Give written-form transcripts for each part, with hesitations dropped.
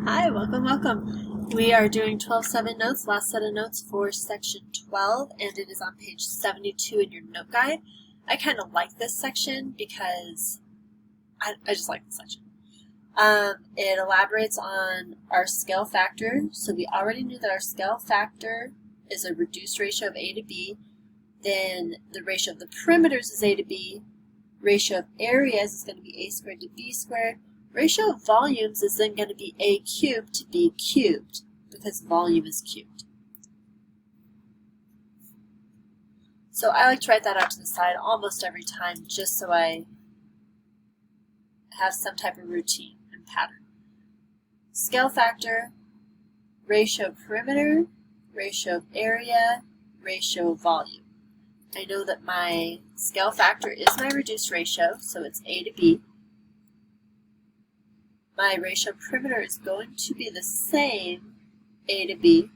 Hi, welcome. We are doing 12-7 notes, last set of notes for section 12, and it is on page 72 in your note guide. I kind of like this section because I just like this section. It elaborates on our scale factor. So we already knew that our scale factor is a reduced ratio of A to B. Then the ratio of the perimeters is A to B. Ratio of areas is going to be A squared to B squared. Ratio of volumes is then going to be A cubed to B cubed because volume is cubed. So I like to write that out to the side almost every time just so I have some type of routine and pattern. Scale factor, ratio of perimeter, ratio of area, ratio of volume. I know that my scale factor is my reduced ratio, so it's A to B. My ratio of perimeter is going to be the same, A to B.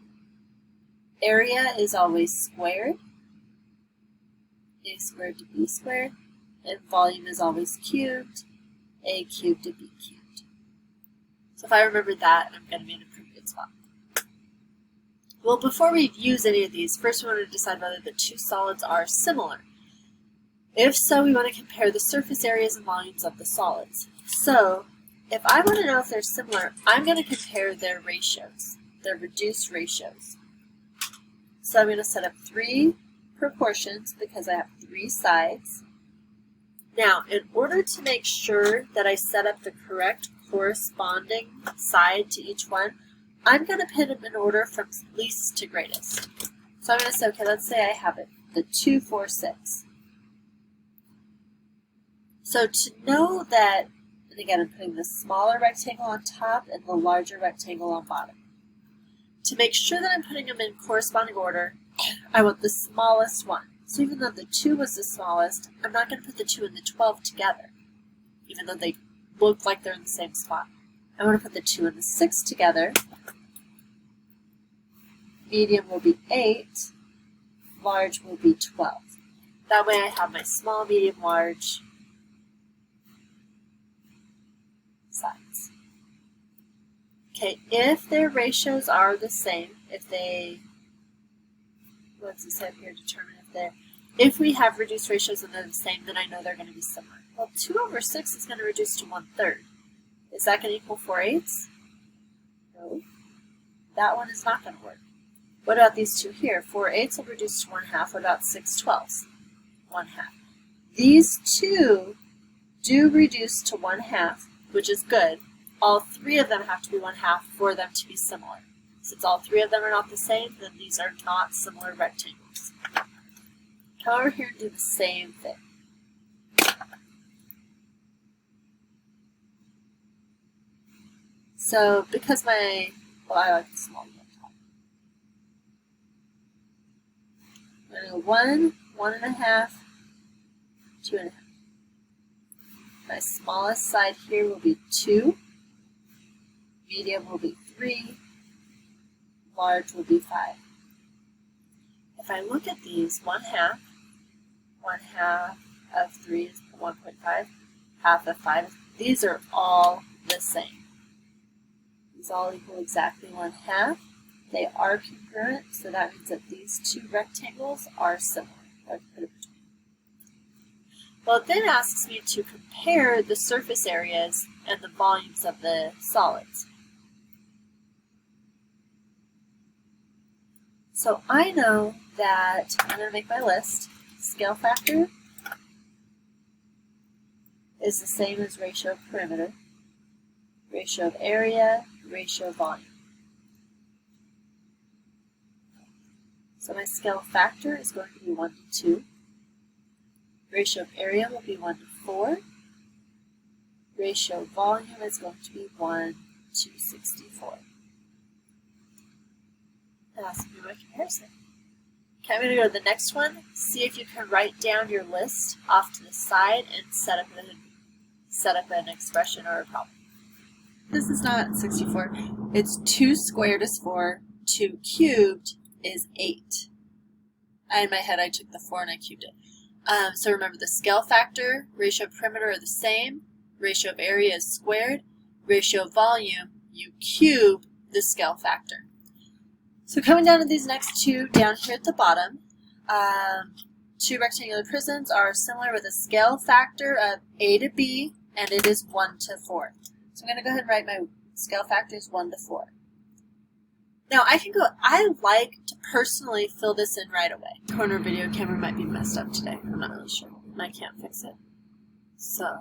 Area is always squared, A squared to B squared, and volume is always cubed, A cubed to B cubed. So if I remember that, I'm going to be in a pretty good spot. Well, before we use any of these, first we want to decide whether the two solids are similar. If so, we want to compare the surface areas and volumes of the solids. So, if I want to know if they're similar, I'm going to compare their ratios, their reduced ratios. So I'm going to set up three proportions because I have three sides. Now, in order to make sure that I set up the correct corresponding side to each one, I'm going to put them in order from least to greatest. So I'm going to say, okay, let's say I have it, the 2, 4, 6. So to know that, and again, I'm putting the smaller rectangle on top and the larger rectangle on bottom. To make sure that I'm putting them in corresponding order, I want the smallest one. So even though the 2 was the smallest, I'm not going to put the 2 and the 12 together, even though they look like they're in the same spot. I want to put the 2 and the 6 together. Medium will be 8, large will be 12. That way I have my small, medium, large sides. Okay, if their ratios are the same, if they, what's it say here, determine if we have reduced ratios and they're the same, then I know they're going to be similar. Well, 2 over 6 is going to reduce to 1/3. Is that going to equal 4/8? No. That one is not going to work. What about these two here? 4/8 will reduce to 1/2. What about 6/12? 1/2. These two do reduce to 1/2, which is good. All three of them have to be 1/2 for them to be similar. Since all three of them are not the same, then these are not similar rectangles. Come over here and do the same thing. So because I like the small one on top. I'm going to go 1, 1.5, 2.5. My smallest side here will be 2, medium will be 3, large will be 5. If I look at these, 1/2 of 3 is 1.5, half of 5, these are all the same. These all equal exactly 1/2. They are congruent, so that means that these two rectangles are similar. I've put it between. Well, it then asks me to compare the surface areas and the volumes of the solids. So I know that I'm going to make my list. Scale factor is the same as ratio of perimeter, ratio of area, ratio of volume. So my scale factor is going to be 1 to 2. Ratio of area will be 1 to 4. Ratio of volume is going to be 1 to 64. That's going to be my comparison. Okay, I'm going to go to the next one. See if you can write down your list off to the side and set up an expression or a problem. This is not 64. It's 2 squared is 4. 2 cubed is 8. In my head, I took the 4 and I cubed it. So remember, the scale factor, ratio of perimeter are the same. Ratio of area is squared. Ratio of volume, you cube the scale factor. So coming down to these next two down here at the bottom, two rectangular prisms are similar with a scale factor of A to B, and it is 1 to 4. So I'm going to go ahead and write my scale factor is 1 to 4. Now I like to personally fill this in right away. Corner video camera might be messed up today. I'm not really sure. And I can't fix it. So,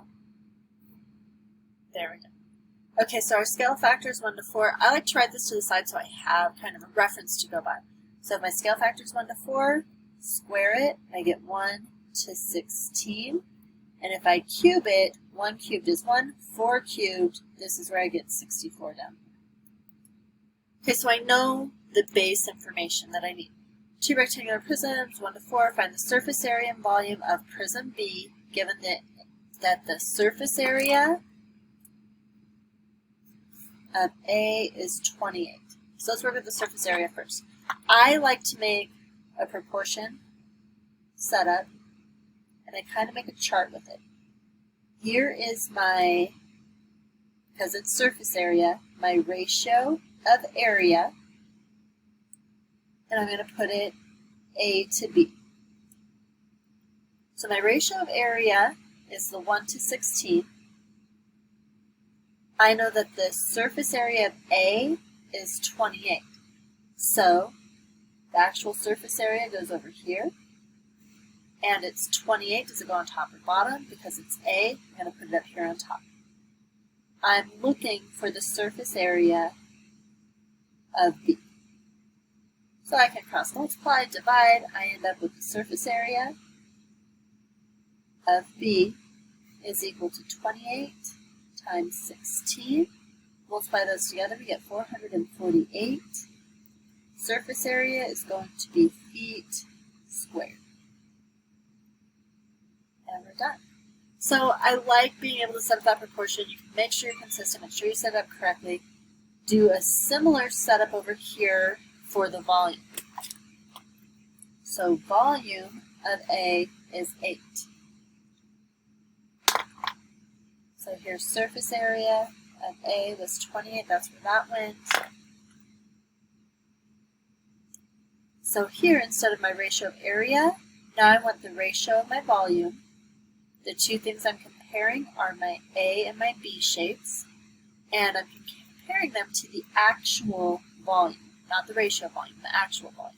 there we go. Okay, so our scale factor is 1 to 4. I like to write this to the side so I have kind of a reference to go by. So if my scale factor is 1 to 4, square it, I get 1 to 16. And if I cube it, 1 cubed is 1, 4 cubed, this is where I get 64 down. Okay, so I know the base information that I need. Two rectangular prisms, 1 to 4, find the surface area and volume of prism B, given that the surface area of A is 28. So let's work with the surface area first. I like to make a proportion setup, and I kind of make a chart with it. Here is my, because it's surface area, my ratio of area, and I'm going to put it A to B. So my ratio of area is the 1 to 16. I know that the surface area of A is 28. So the actual surface area goes over here, and it's 28. Does it go on top or bottom? Because it's A, I'm going to put it up here on top. I'm looking for the surface area of B. So I can cross multiply, divide, I end up with the surface area of B is equal to 28 times 16. Multiply those together, we get 448. Surface area is going to be feet squared. And we're done. So I like being able to set up that proportion. You can make sure you're consistent, make sure you set it up correctly. Do a similar setup over here for the volume. So volume of A is 8. So here's surface area of A was 28, that's where that went. So here, instead of my ratio of area, now I want the ratio of my volume. The two things I'm comparing are my A and my B shapes, and I'm comparing them to the actual volume, not the ratio of volume, the actual volume.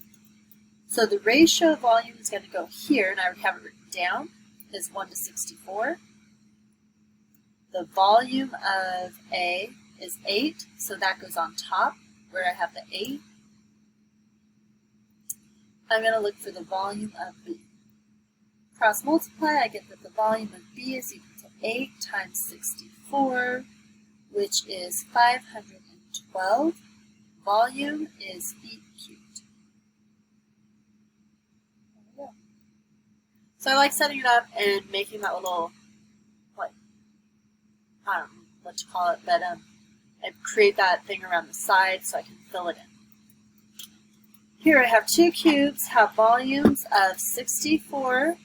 So the ratio of volume is going to go here, and I already have it written down, is 1 to 64. The volume of A is 8, so that goes on top where I have the 8. I'm going to look for the volume of B. Cross multiply, I get that the volume of B is equal to 8 times 64, which is 512. Volume is feet cubed. There we go. So I like setting it up and making that little, like, I don't know what to call it, but I create that thing around the side so I can fill it in. Here I have two cubes, have volumes of 64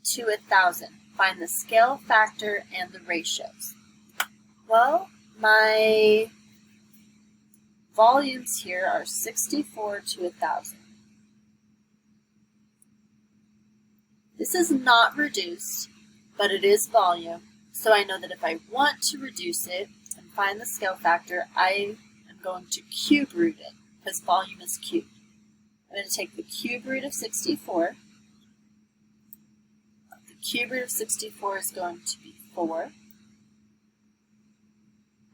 to 1,000. Find the scale factor and the ratios. Well, my volumes here are 64 to 1,000. This is not reduced, but it is volume, so I know that if I want to reduce it and find the scale factor, I am going to cube root it, because volume is cubed. I'm going to take the cube root of 64. The cube root of 64 is going to be 4.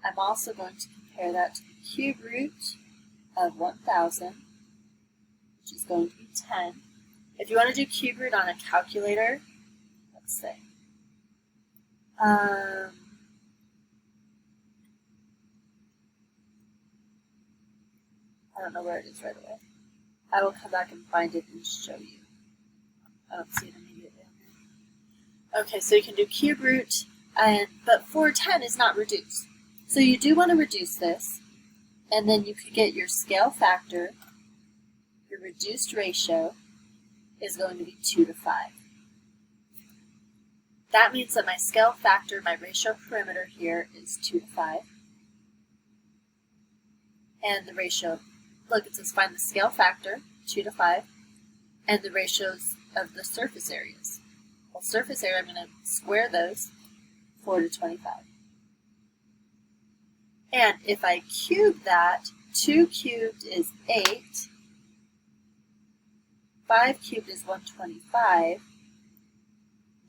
I'm also going to compare that to the cube root of 1,000, which is going to be 10. If you want to do cube root on a calculator, let's say, I don't know where it is right away. I will come back and find it and show you. I don't see it immediately on there. Okay, so you can do cube root, but 410 is not reduced. So you do want to reduce this, and then you could get your scale factor, your reduced ratio, is going to be 2 to 5. That means that my scale factor, my ratio perimeter here is 2 to 5. and the ratio. Look, it says find the scale factor, 2 to 5, and the ratios of the surface areas. Well, surface area, I'm going to square those, 4 to 25. And if I cube that, 2 cubed is 8, 5 cubed is 125.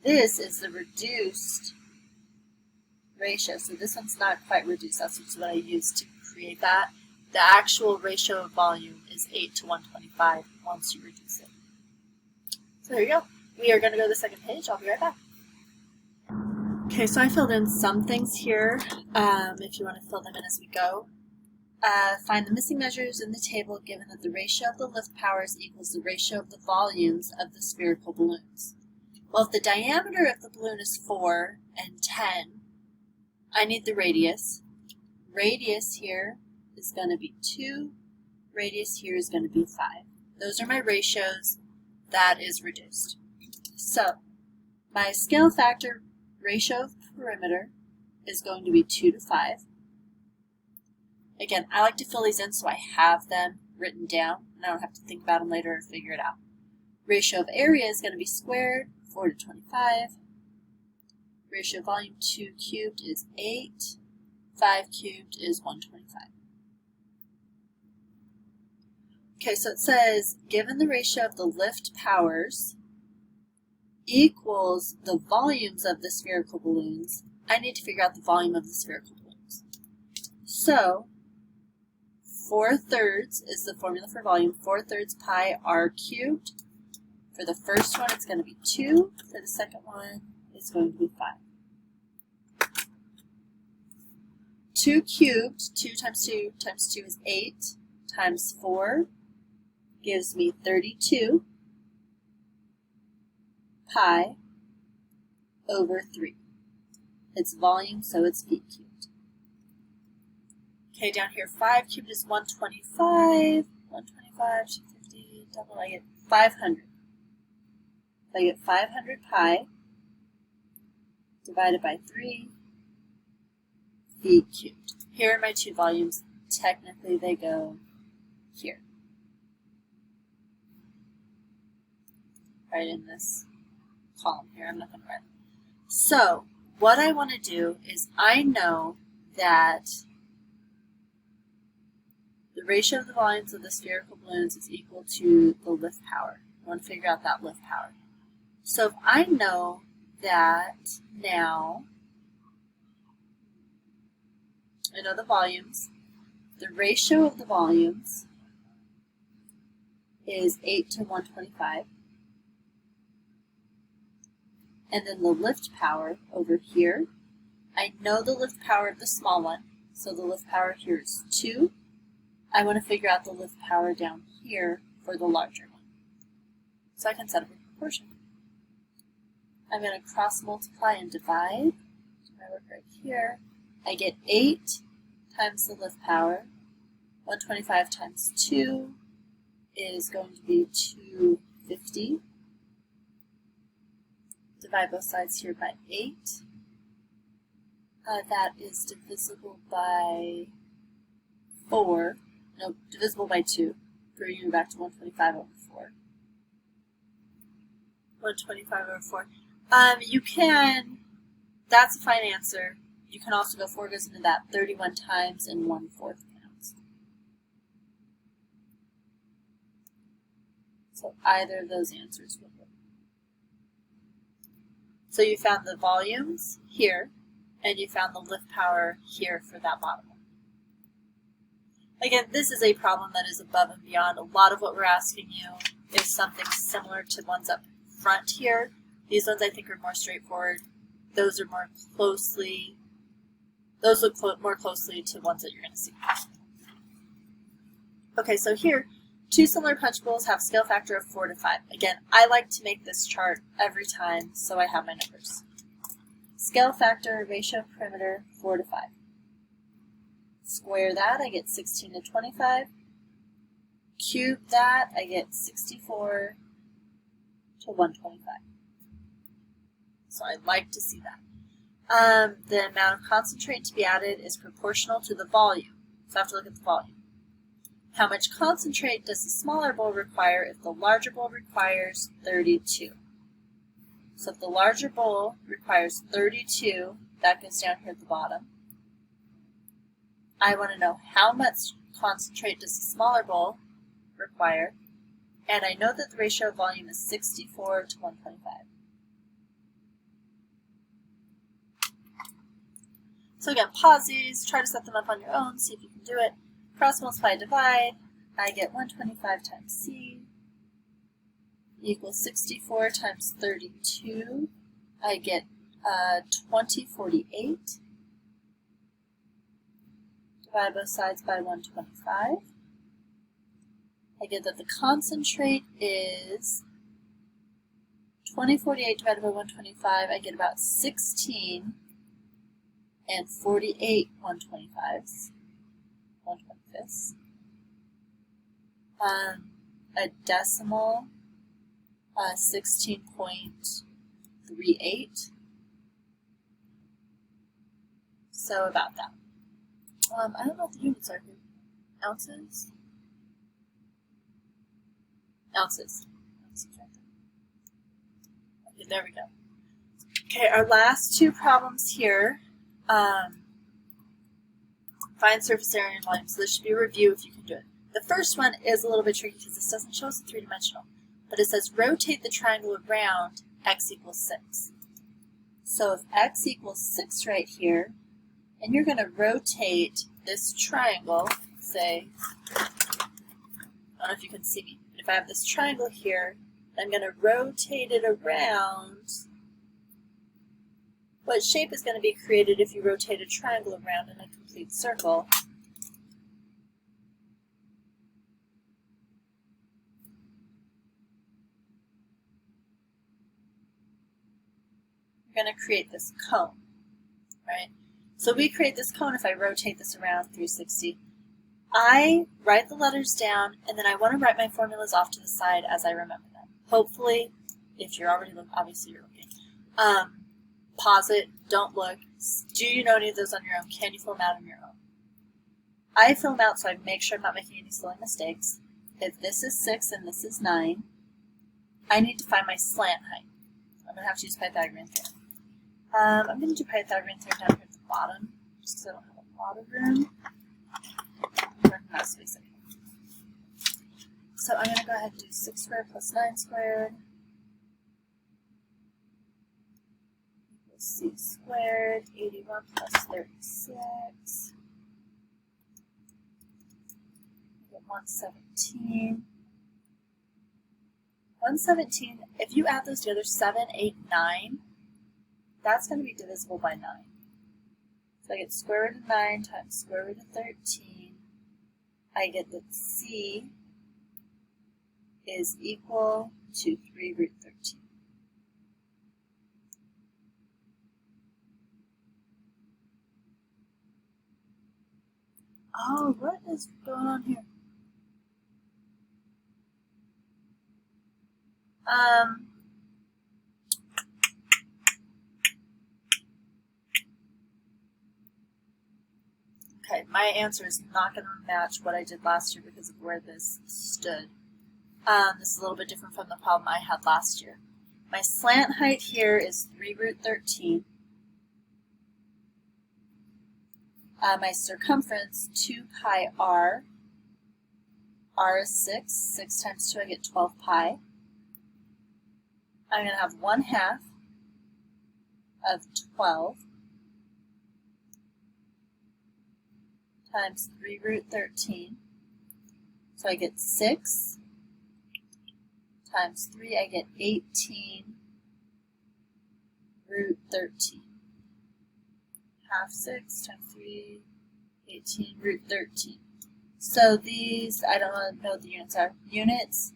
This is the reduced ratio. So this one's not quite reduced. That's just what I used to create that. The actual ratio of volume is 8 to 125 once you reduce it. So there you go. We are going to go to the second page. I'll be right back. Okay, so I filled in some things here. If you want to fill them in as we go. Find the missing measures in the table given that the ratio of the lift powers equals the ratio of the volumes of the spherical balloons. Well, if the diameter of the balloon is 4 and 10, I need the radius. Radius here is going to be 2. Radius here is going to be 5. Those are my ratios. That is reduced. So, my scale factor ratio of perimeter is going to be 2 to 5. Again, I like to fill these in so I have them written down, and I don't have to think about them later or figure it out. Ratio of area is going to be squared, 4 to 25. Ratio of volume, 2 cubed is 8. 5 cubed is 125. Okay, so it says, given the ratio of the lift powers equals the volumes of the spherical balloons, I need to figure out the volume of the spherical balloons. So, 4/3 is the formula for volume. 4/3 pi r cubed. For the first one, it's going to be 2. For the second one, it's going to be 5. 2 cubed, 2 times 2 times 2 is 8, times 4 gives me 32 pi over 3. It's volume, so it's p cubed. Okay, down here, 5 cubed is 125. 125, 250, double, I get 500. So I get 500 pi divided by 3 feet cubed. Here are my two volumes. Technically, they go here. Right in this column here. I'm not going to write it. So, what I want to do is I know that the ratio of the volumes of the spherical balloons is equal to the lift power. I want to figure out that lift power. So if I know that now, I know the volumes, the ratio of the volumes is 8 to 125. And then the lift power over here, I know the lift power of the small one, so the lift power here is 2. I want to figure out the lift power down here for the larger one. So I can set up a proportion. I'm going to cross multiply and divide. So I work right here. I get 8 times the lift power. 125 times 2 is going to be 250. Divide both sides here by 8. That is divisible by 4. No, divisible by 2. Bringing you back to 125 over 4. 125 over 4. You can, that's a fine answer. You can also go 4 goes into that 31 times and 1/4 pounds. So either of those answers will work. So you found the volumes here, and you found the lift power here for that bottom one. Again, this is a problem that is above and beyond. A lot of what we're asking you is something similar to ones up front here. These ones I think are more straightforward. Those are more closely, those look more closely to ones that you're going to see. Okay, so here, two similar punch bowls have scale factor of 4 to 5. Again, I like to make this chart every time so I have my numbers. Scale factor, ratio of perimeter, 4 to 5. Square that, I get 16 to 25. Cube that, I get 64 to 125. So I'd like to see that. The amount of concentrate to be added is proportional to the volume. So I have to look at the volume. How much concentrate does the smaller bowl require if the larger bowl requires 32? So if the larger bowl requires 32, that goes down here at the bottom. I want to know how much concentrate does the smaller bowl require, and I know that the ratio of volume is 64 to 125. So again, pause these, try to set them up on your own, see if you can do it. Cross multiply, divide. I get 125 times C equals 64 times 32. I get 2048. Divide both sides by 125. I get that the concentrate is 2048 divided by 125. I get about 16 and 48 125s. 125ths. A decimal, 16.38. So about that. I don't know what the units are here. Ounces? Ounces. Ounces right there. Okay, there we go. Okay, our last two problems here. Find surface area and volume. So this should be a review if you can do it. The first one is a little bit tricky because this doesn't show us in three-dimensional. But it says rotate the triangle around x equals 6. So if x equals 6 right here, and you're going to rotate this triangle, say, I don't know if you can see me, but if I have this triangle here, I'm going to rotate it around. What shape is going to be created if you rotate a triangle around in a complete circle? You're going to create this cone, right? So we create this cone if I rotate this around 360. I write the letters down, and then I want to write my formulas off to the side as I remember them. Hopefully, if you're already looking, obviously you're looking. Pause it, don't look. Do you know any of those on your own? Can you fill them out on your own? I fill them out so I make sure I'm not making any silly mistakes. If this is 6 and this is 9, I need to find my slant height. I'm going to have to use Pythagorean theorem. I'm going to do Pythagorean theorem down here at the bottom, just because I don't have a lot of room. So I'm going to go ahead and do 6 squared plus 9 squared equals c squared, 81 plus 36, 117. 117, if you add those together, 7, 8, 9, that's going to be divisible by 9. So I get square root of 9 times square root of 13. I get that c is equal to 3 root 13. Oh, what is going on here? Okay, my answer is not going to match what I did last year because of where this stood. This is a little bit different from the problem I had last year. My slant height here is 3 root 13. My circumference, 2 pi r. R is 6. 6 times 2, I get 12 pi. I'm going to have 1/2 of 12 times 3 root 13. So I get 6 times 3, I get 18 root 13. Half 6 times 3, 18 root 13. So these, I don't know what the units are. Units,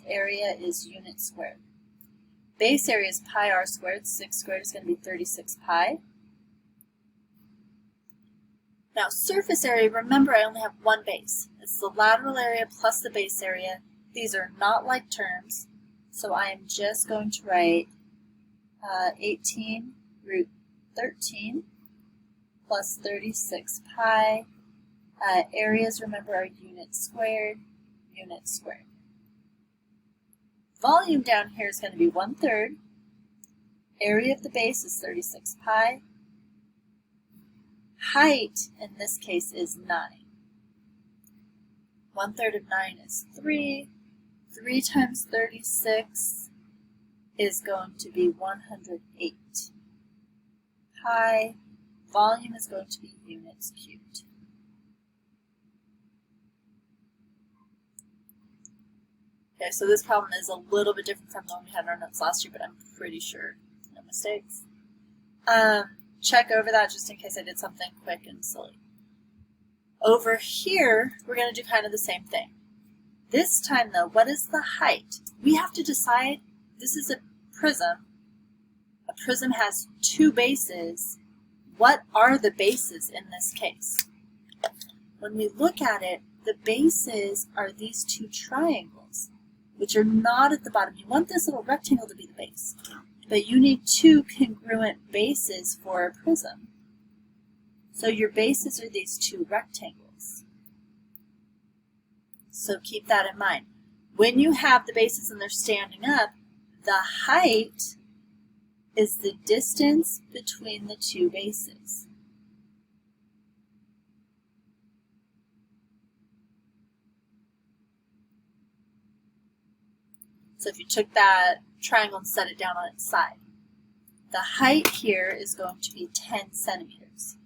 area is unit squared. Base area is pi r squared. 6 squared is going to be 36 pi. Now surface area, remember I only have one base. It's the lateral area plus the base area. These are not like terms, so I am just going to write 18 root 13 plus 36 pi Areas, remember, are units squared, units squared. Volume down here is going to be 1/3. Area of the base is 36 pi. Height, in this case, is 9. 1/3 of 9 is 3. 3 times 36 is going to be 108 pi. Volume is going to be units cubed. Okay, so this problem is a little bit different from the one we had in our notes last year, but I'm pretty sure no mistakes. Check over that just in case I did something quick and silly. Over here, we're going to do kind of the same thing. This time, though, what is the height? We have to decide, this is a prism. A prism has 2 bases. What are the bases in this case? When we look at it, the bases are these 2 triangles, which are not at the bottom. You want this little rectangle to be the base, but you need 2 congruent bases for a prism. So your bases are these 2 rectangles. So keep that in mind. When you have the bases and they're standing up, the height is the distance between the 2 bases. So if you took that triangle and set it down on its side, the height here is going to be 10 centimeters.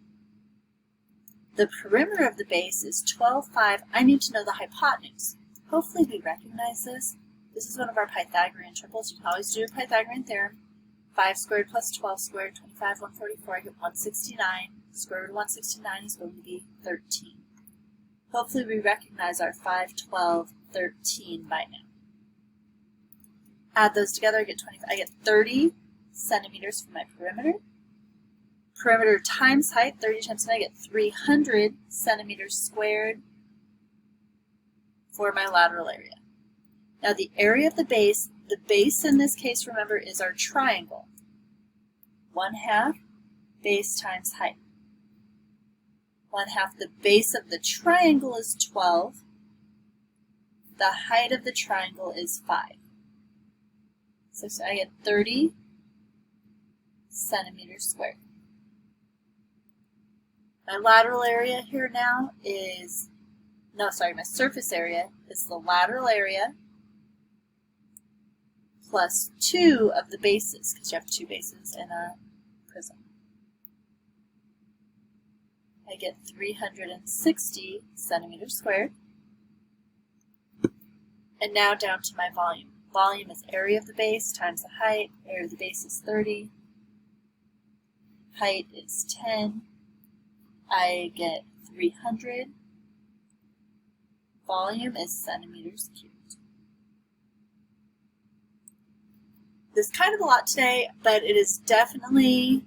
The perimeter of the base is 12.5. I need to know the hypotenuse. Hopefully we recognize this. This is one of our Pythagorean triples. You can always do a Pythagorean theorem. 5 squared plus 12 squared, 25, 144, I get 169. Square root of 169 is going to be 13. Hopefully we recognize our 5, 12, 13 by now. Add those together, I get 25. I get 30 centimeters for my perimeter. Perimeter times height, 30 times 10, I get 300 centimeters squared for my lateral area. Now the area of the base in this case, remember, is our triangle. 1/2 base times height. 1/2 the base of the triangle is 12. The height of the triangle is 5. So I get 30 centimeters squared. My lateral area here now is, my surface area is the lateral area plus 2 of the bases, because you have 2 bases in a prism. I get 360 centimeters squared. And now down to my volume. Volume is area of the base times the height. Area of the base is 30. Height is 10. I get 300. Volume is centimeters cubed. There's kind of a lot today, but it is definitely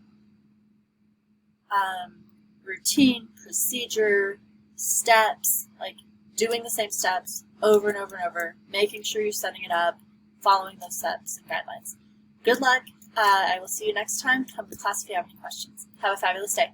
routine, procedure, steps, like doing the same steps over and over and over, making sure you're setting it up, following those steps and guidelines. Good luck. I will see you next time. Come to class if you have any questions. Have a fabulous day.